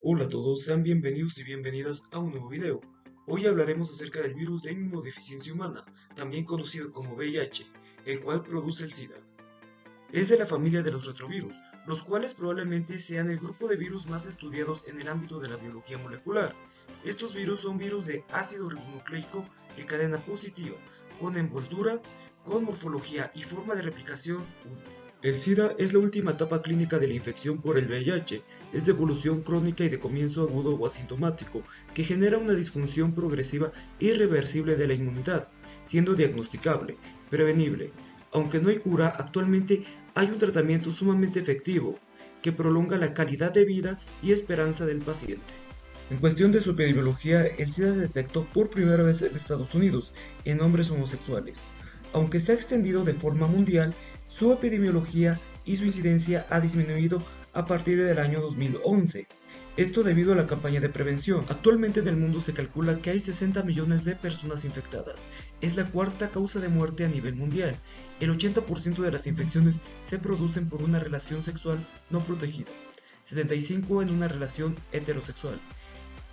Hola a todos, sean bienvenidos y bienvenidas a un nuevo video. Hoy hablaremos acerca del virus de inmunodeficiencia humana, también conocido como VIH, el cual produce el SIDA. Es de la familia de los retrovirus, los cuales probablemente sean el grupo de virus más estudiados en el ámbito de la biología molecular. Estos virus son virus de ácido ribonucleico de cadena positiva, con envoltura, con morfología y forma de replicación 1. El SIDA es la última etapa clínica de la infección por el VIH, es de evolución crónica y de comienzo agudo o asintomático, que genera una disfunción progresiva irreversible de la inmunidad, siendo diagnosticable, prevenible. Aunque no hay cura, actualmente hay un tratamiento sumamente efectivo, que prolonga la calidad de vida y esperanza del paciente. En cuestión de su epidemiología, el SIDA se detectó por primera vez en Estados Unidos, en hombres homosexuales. Aunque se ha extendido de forma mundial, su epidemiología y su incidencia ha disminuido a partir del año 2011. Esto debido a la campaña de prevención. Actualmente en el mundo se calcula que hay 60 millones de personas infectadas. Es la cuarta causa de muerte a nivel mundial. El 80% de las infecciones se producen por una relación sexual no protegida, 75% en una relación heterosexual.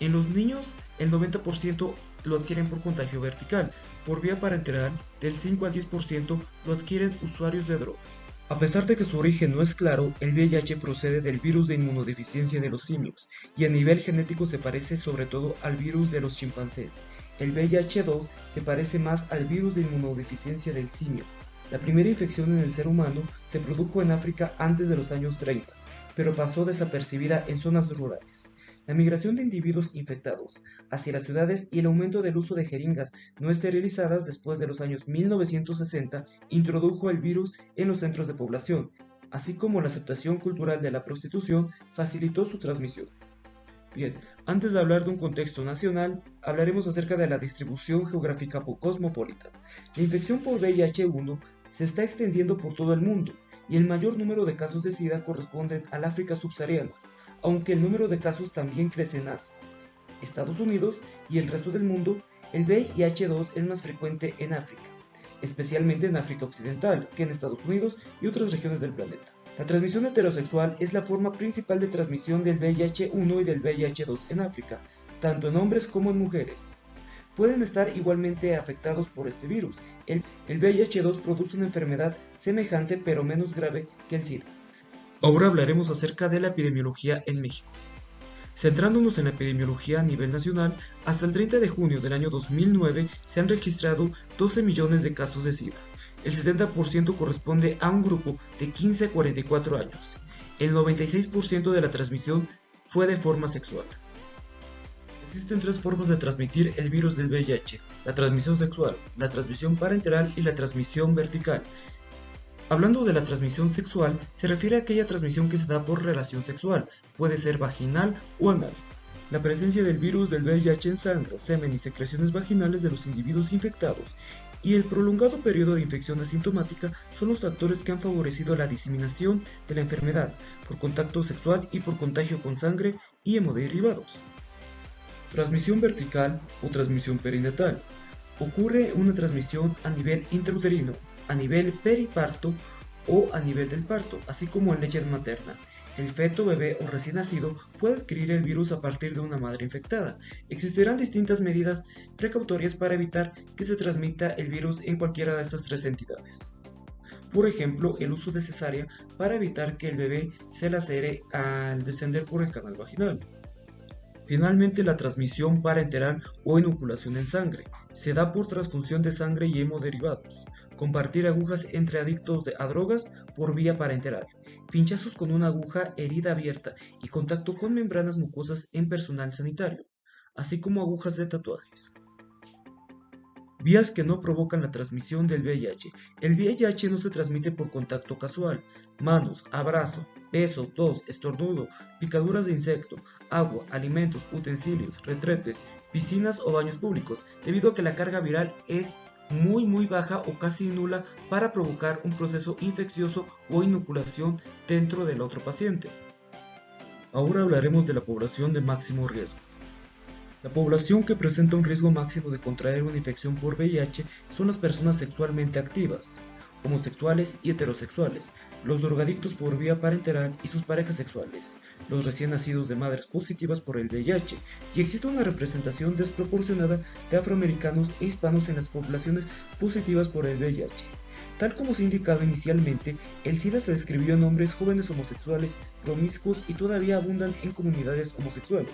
En los niños, el 90% lo adquieren por contagio vertical. Por vía parenteral, del 5 al 10% lo adquieren usuarios de drogas. A pesar de que su origen no es claro, el VIH procede del virus de inmunodeficiencia de los simios, y a nivel genético se parece sobre todo al virus de los chimpancés. El VIH-2 se parece más al virus de inmunodeficiencia del simio. La primera infección en el ser humano se produjo en África antes de los años 30, pero pasó desapercibida en zonas rurales. La migración de individuos infectados hacia las ciudades y el aumento del uso de jeringas no esterilizadas después de los años 1960 introdujo el virus en los centros de población, así como la aceptación cultural de la prostitución facilitó su transmisión. Bien, antes de hablar de un contexto nacional, hablaremos acerca de la distribución geográfica cosmopolita. La infección por VIH-1 se está extendiendo por todo el mundo, y el mayor número de casos de SIDA corresponden al África subsahariana, aunque el número de casos también crece en Asia, Estados Unidos y el resto del mundo. El VIH-2 es más frecuente en África, especialmente en África Occidental, que en Estados Unidos y otras regiones del planeta. La transmisión heterosexual es la forma principal de transmisión del VIH-1 y del VIH-2 en África, tanto en hombres como en mujeres. Pueden estar igualmente afectados por este virus. El VIH-2 produce una enfermedad semejante pero menos grave que el SIDA. Ahora hablaremos acerca de la epidemiología en México. Centrándonos en la epidemiología a nivel nacional, hasta el 30 de junio del año 2009 se han registrado 12 millones de casos de SIDA. El 70% corresponde a un grupo de 15 a 44 años. El 96% de la transmisión fue de forma sexual. Existen tres formas de transmitir el virus del VIH: la transmisión sexual, la transmisión parenteral y la transmisión vertical. Hablando de la transmisión sexual, se refiere a aquella transmisión que se da por relación sexual, puede ser vaginal o anal. La presencia del virus del VIH en sangre, semen y secreciones vaginales de los individuos infectados y el prolongado periodo de infección asintomática son los factores que han favorecido la diseminación de la enfermedad por contacto sexual y por contagio con sangre y hemoderivados. Transmisión vertical o transmisión perinatal. Ocurre una transmisión a nivel intrauterino, a nivel periparto o a nivel del parto, así como en leche materna. El feto, bebé o recién nacido puede adquirir el virus a partir de una madre infectada. Existirán distintas medidas precautorias para evitar que se transmita el virus en cualquiera de estas tres entidades. Por ejemplo, el uso de cesárea para evitar que el bebé se lacere al descender por el canal vaginal. Finalmente, la transmisión parenteral o inoculación en sangre se da por transfusión de sangre y hemoderivados, compartir agujas entre adictos a drogas por vía parenteral, pinchazos con una aguja, herida abierta y contacto con membranas mucosas en personal sanitario, así como agujas de tatuajes. Vías que no provocan la transmisión del VIH. El VIH no se transmite por contacto casual, manos, abrazo, beso, tos, estornudo, picaduras de insecto, agua, alimentos, utensilios, retretes, piscinas o baños públicos, debido a que la carga viral es muy baja o casi nula para provocar un proceso infeccioso o inoculación dentro del otro paciente. Ahora hablaremos de la población de máximo riesgo. La población que presenta un riesgo máximo de contraer una infección por VIH son las personas sexualmente activas, homosexuales y heterosexuales, los drogadictos por vía parenteral y sus parejas sexuales, los recién nacidos de madres positivas por el VIH, y existe una representación desproporcionada de afroamericanos e hispanos en las poblaciones positivas por el VIH. Tal como se ha indicado inicialmente, el SIDA se describió en hombres jóvenes homosexuales, promiscuos y todavía abundan en comunidades homosexuales.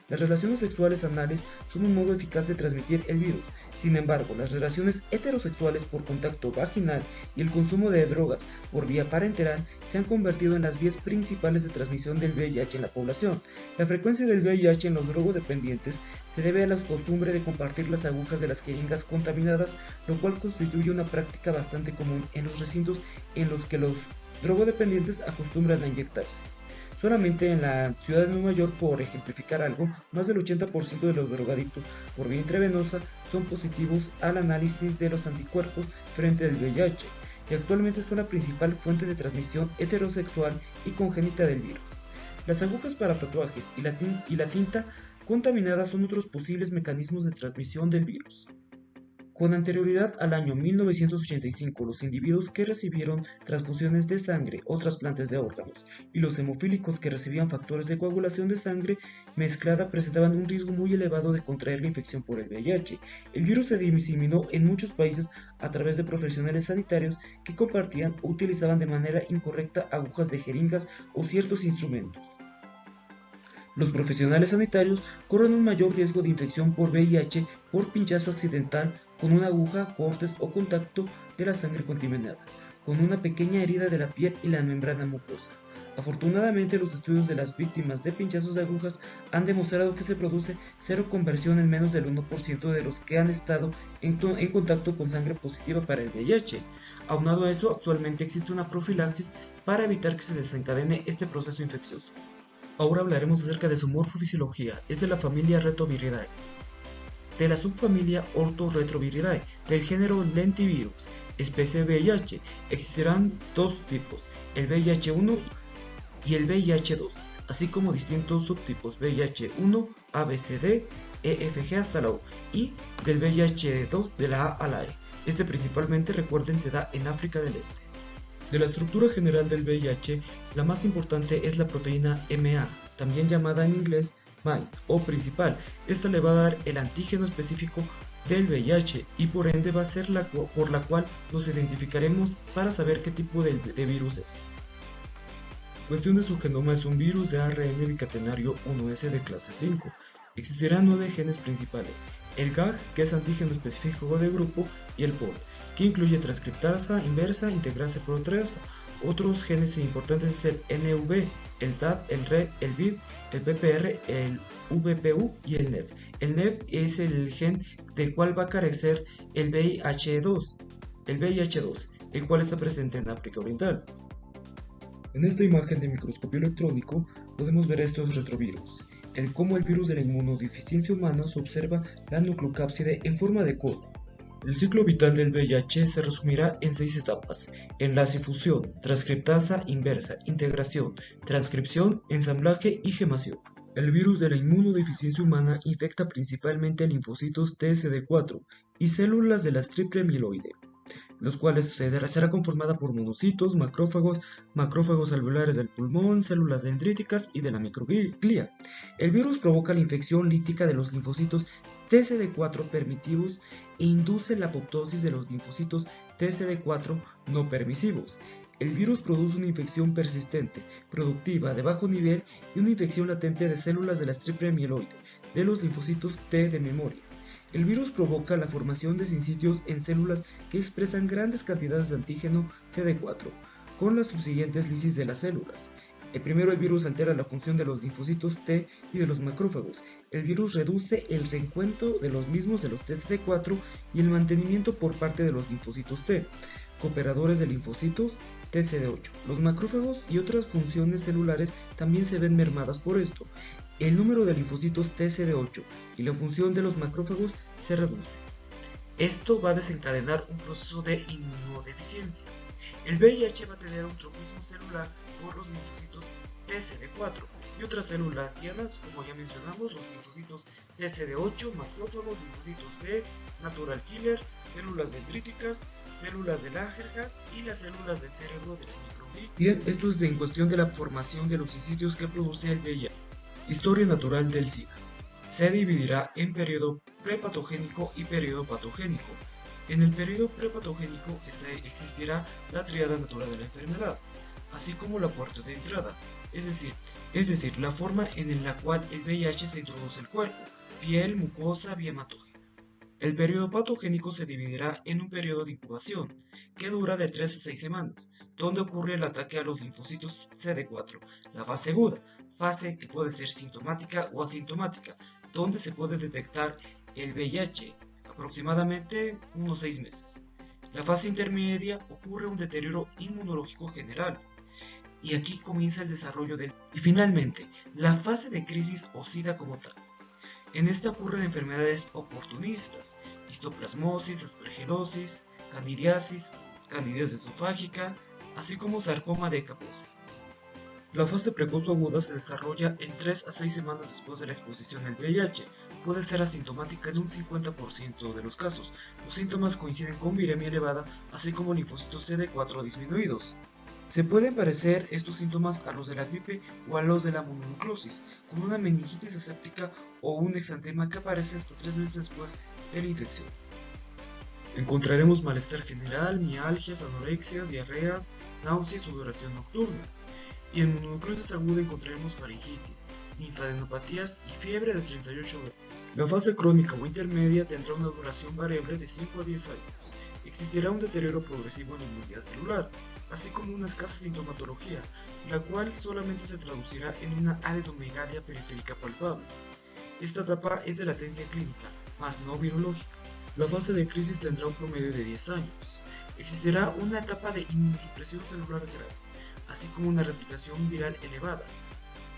Las relaciones sexuales anales son un modo eficaz de transmitir el virus. Sin embargo, las relaciones heterosexuales por contacto vaginal y el consumo de drogas por vía parenteral se han convertido en las vías principales de transmisión del VIH en la población. La frecuencia del VIH en los drogodependientes se debe a la costumbre de compartir las agujas de las jeringas contaminadas, lo cual constituye una práctica bastante común en los recintos en los que los drogodependientes acostumbran a inyectarse. Solamente en la ciudad de Nueva York, por ejemplificar algo, más del 80% de los drogadictos por vía intravenosa son positivos al análisis de los anticuerpos frente al VIH, y actualmente son la principal fuente de transmisión heterosexual y congénita del virus. Las agujas para tatuajes y la tinta contaminada son otros posibles mecanismos de transmisión del virus. Con anterioridad al año 1985, los individuos que recibieron transfusiones de sangre o trasplantes de órganos y los hemofílicos que recibían factores de coagulación de sangre mezclada presentaban un riesgo muy elevado de contraer la infección por el VIH. El virus se diseminó en muchos países a través de profesionales sanitarios que compartían o utilizaban de manera incorrecta agujas de jeringas o ciertos instrumentos. Los profesionales sanitarios corren un mayor riesgo de infección por VIH por pinchazo accidental con una aguja, cortes o contacto de la sangre contaminada, con una pequeña herida de la piel y la membrana mucosa. Afortunadamente, los estudios de las víctimas de pinchazos de agujas han demostrado que se produce cero conversión en menos del 1% de los que han estado en contacto con sangre positiva para el VIH. Aunado a eso, actualmente existe una profilaxis para evitar que se desencadene este proceso infeccioso. Ahora hablaremos acerca de su morfofisiología. Es de la familia Retroviridae, de la subfamilia Orthorretroviridae, del género Lentivirus, especie VIH. Existirán dos tipos, el VIH-1 y el VIH-2, así como distintos subtipos VIH-1, A, B, C, D, E, F, G hasta la O, y del VIH-2 de la A a la E. Este principalmente, recuerden, se da en África del Este. De la estructura general del VIH, la más importante es la proteína MA, también llamada en inglés main o principal. Esta le va a dar el antígeno específico del VIH y por ende va a ser por la cual nos identificaremos para saber qué tipo de virus es. Cuestión de su genoma: es un virus de ARN bicatenario 1S de clase 5. Existirán 9 genes principales: el GAG, que es antígeno específico de grupo, y el POL, que incluye transcriptasa inversa, integrasa proteasa. Otros genes importantes es el NV, el TAP, el RED, el VIP, el PPR, el VPU y el NEF. El NEF es el gen del cual va a carecer el VIH-2, el cual está presente en África Oriental. En esta imagen de microscopio electrónico podemos ver estos retrovirus. Cómo el virus de la inmunodeficiencia humana se observa la nucleocápside en forma de cono. El ciclo vital del VIH se resumirá en 6 etapas: enlace y fusión, transcriptasa inversa, integración, transcripción, ensamblaje y gemación. El virus de la inmunodeficiencia humana infecta principalmente linfocitos TSD4 y células de la triple mieloide, los cuales será conformada por monocitos, macrófagos alveolares del pulmón, células dendríticas y de la microglia. El virus provoca la infección lítica de los linfocitos TSD4 permisivos e induce la apoptosis de los linfocitos TSD4 no permisivos. El virus produce una infección persistente, productiva, de bajo nivel y una infección latente de células de la triple mieloide, de los linfocitos T de memoria. El virus provoca la formación de sincitios en células que expresan grandes cantidades de antígeno CD4, con las subsiguientes lisis de las células. Primero, el virus altera la función de los linfocitos T y de los macrófagos. El virus reduce el reencuentro de los mismos de los TCD4 y el mantenimiento por parte de los linfocitos T, cooperadores de linfocitos TCD8. Los macrófagos y otras funciones celulares también se ven mermadas por esto. El número de linfocitos TCD8 y la función de los macrófagos se reduce. Esto va a desencadenar un proceso de inmunodeficiencia. El VIH va a tener un tropismo celular por los linfocitos TCD4 y otras células tiernas, como ya mencionamos, los linfocitos TCD8, macrófagos, linfocitos B, natural killer, células dendríticas, células de Langerhans y las células del cerebro de la microglía. Bien, esto es en cuestión de la formación de los sitios que produce el VIH. Historia natural del SIDA. Se dividirá en periodo prepatogénico y periodo patogénico. En el periodo prepatogénico existirá la tríada natural de la enfermedad, así como la puerta de entrada, es decir, la forma en la cual el VIH se introduce al cuerpo, piel, mucosa, vía hematógena. El periodo patogénico se dividirá en un periodo de incubación, que dura de 3 a 6 semanas, donde ocurre el ataque a los linfocitos CD4, la fase aguda, fase que puede ser sintomática o asintomática, donde se puede detectar el VIH, aproximadamente unos 6 meses. La fase intermedia ocurre un deterioro inmunológico general, y aquí comienza el desarrollo del... Y finalmente, la fase de crisis o SIDA como tal. En esta ocurren enfermedades oportunistas, histoplasmosis, aspergelosis, candidiasis esofágica, así como sarcoma de Kaposi. La fase precoz o aguda se desarrolla en 3 a 6 semanas después de la exposición al VIH. Puede ser asintomática en un 50% de los casos. Los síntomas coinciden con viremia elevada, así como linfocitos CD4 disminuidos. Se pueden parecer estos síntomas a los de la gripe o a los de la mononucleosis, con una meningitis aséptica o un exantema que aparece hasta 3 meses después de la infección. Encontraremos malestar general, mialgias, anorexias, diarreas, náuseas, sudoración nocturna. Y en mononucleosis aguda encontraremos faringitis, linfadenopatías y fiebre de 38 grados. La fase crónica o intermedia tendrá una duración variable de 5 a 10 años. Existirá un deterioro progresivo en la inmunidad celular, así como una escasa sintomatología, la cual solamente se traducirá en una adenomegalia periférica palpable. Esta etapa es de latencia clínica, más no virológica. La fase de crisis tendrá un promedio de 10 años. Existirá una etapa de inmunosupresión celular grave, así como una replicación viral elevada.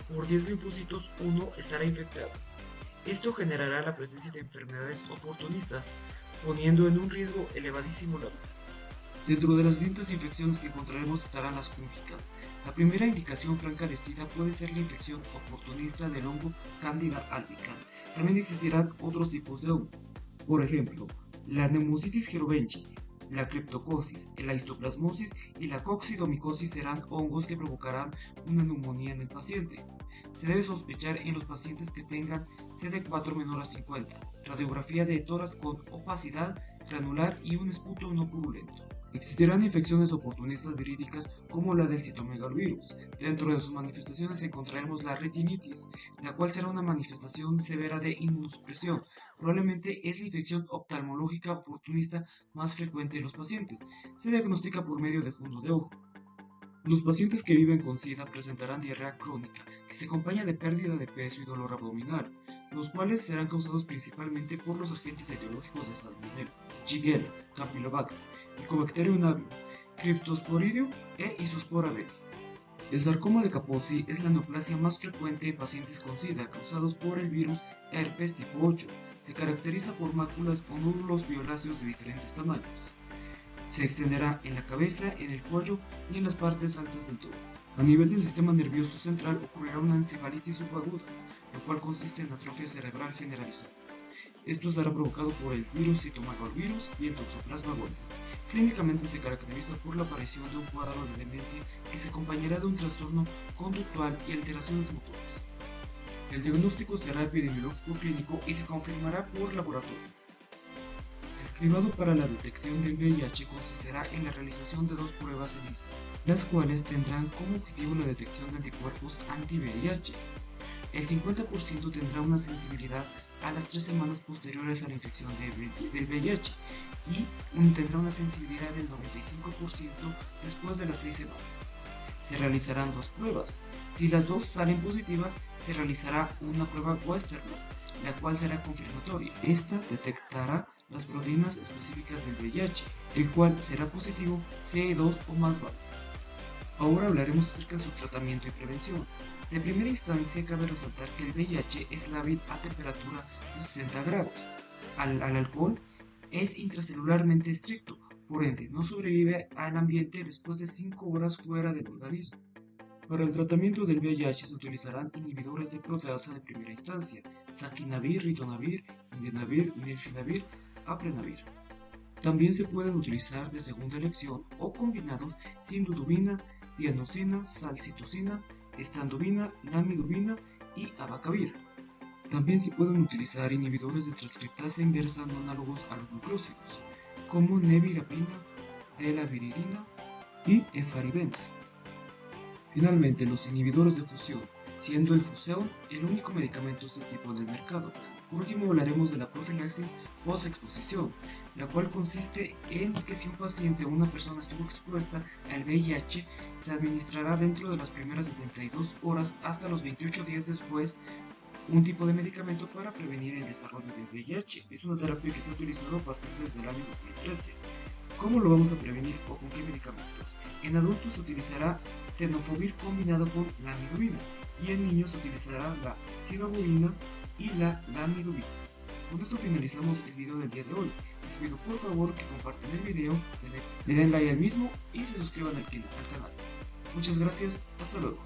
Por 10 linfocitos, 1 estará infectado. Esto generará la presencia de enfermedades oportunistas, poniendo en un riesgo elevadísimo la vida. Dentro de las distintas infecciones que encontraremos estarán las fúngicas. La primera indicación franca de SIDA puede ser la infección oportunista del hongo Candida albicans. También existirán otros tipos de hongo. Por ejemplo, la Pneumocystis jirovecii, la criptococcus, la histoplasmosis y la coccidomicosis serán hongos que provocarán una neumonía en el paciente. Se debe sospechar en los pacientes que tengan CD4 menor a 50, radiografía de tórax con opacidad granular y un esputo no purulento. Existirán infecciones oportunistas verídicas como la del citomegalovirus. Dentro de sus manifestaciones encontraremos la retinitis, la cual será una manifestación severa de inmunosupresión. Probablemente es la infección oftalmológica oportunista más frecuente en los pacientes. Se diagnostica por medio de fondo de ojo. Los pacientes que viven con SIDA presentarán diarrea crónica, que se acompaña de pérdida de peso y dolor abdominal, los cuales serán causados principalmente por los agentes etiológicos de Salmonella, Shigella, Campylobacter, Mycobacterium avium, Cryptosporidium e Isospora belli. El sarcoma de Kaposi es la neoplasia más frecuente en pacientes con SIDA causados por el virus herpes tipo 8. Se caracteriza por máculas o nódulos violáceos de diferentes tamaños. Se extenderá en la cabeza, en el cuello y en las partes altas del tórax. A nivel del sistema nervioso central ocurrirá una encefalitis subaguda, lo cual consiste en atrofia cerebral generalizada. Esto estará provocado por el virus citomegalovirus y el toxoplasma gondii. Clínicamente se caracteriza por la aparición de un cuadro de demencia que se acompañará de un trastorno conductual y alteraciones motoras. El diagnóstico será epidemiológico clínico y se confirmará por laboratorio. El cribado para la detección del VIH consistirá en la realización de 2 pruebas ELISA, las cuales tendrán como objetivo la detección de anticuerpos anti-VIH. El 50% tendrá una sensibilidad a las 3 semanas posteriores a la infección del VIH y tendrá una sensibilidad del 95% después de las 6 semanas. Se realizarán 2 pruebas. Si las 2 salen positivas, se realizará una prueba Westerlo, la cual será confirmatoria. Esta detectará las proteínas específicas del VIH, el cual será positivo CE2 o más varias. Ahora hablaremos acerca de su tratamiento y prevención. De primera instancia cabe resaltar que el VIH es lábil a temperatura de 60 grados. Al alcohol es intracelularmente estricto, por ende no sobrevive al ambiente después de 5 horas fuera del organismo. Para el tratamiento del VIH se utilizarán inhibidores de proteasa de primera instancia, saquinavir, ritonavir, indinavir, nirfinavir, aprenavir. También se pueden utilizar de segunda elección o combinados sindutubina, dianosina, salcitosina, estandovina, lamidovina y abacavir. También se pueden utilizar inhibidores de transcriptasa inversa no análogos a los nucleósidos, como nevirapina, delaviririna y efaribens. Finalmente, los inhibidores de fusión, siendo el Fuseon el único medicamento de este tipo en el mercado. Por último, hablaremos de la profilaxis post-exposición, la cual consiste en que si un paciente o una persona estuvo expuesta al VIH, se administrará dentro de las primeras 72 horas hasta los 28 días después un tipo de medicamento para prevenir el desarrollo del VIH. Es una terapia que se ha utilizado a partir desde el año 2013. ¿Cómo lo vamos a prevenir o con qué medicamentos? En adultos se utilizará tenofovir combinado con lamidovina y en niños se utilizará la cidobudina y la lamidovina. Con esto finalizamos el video del día de hoy. Les pido por favor que compartan el video, le den like al mismo y se suscriban al canal. Muchas gracias, hasta luego.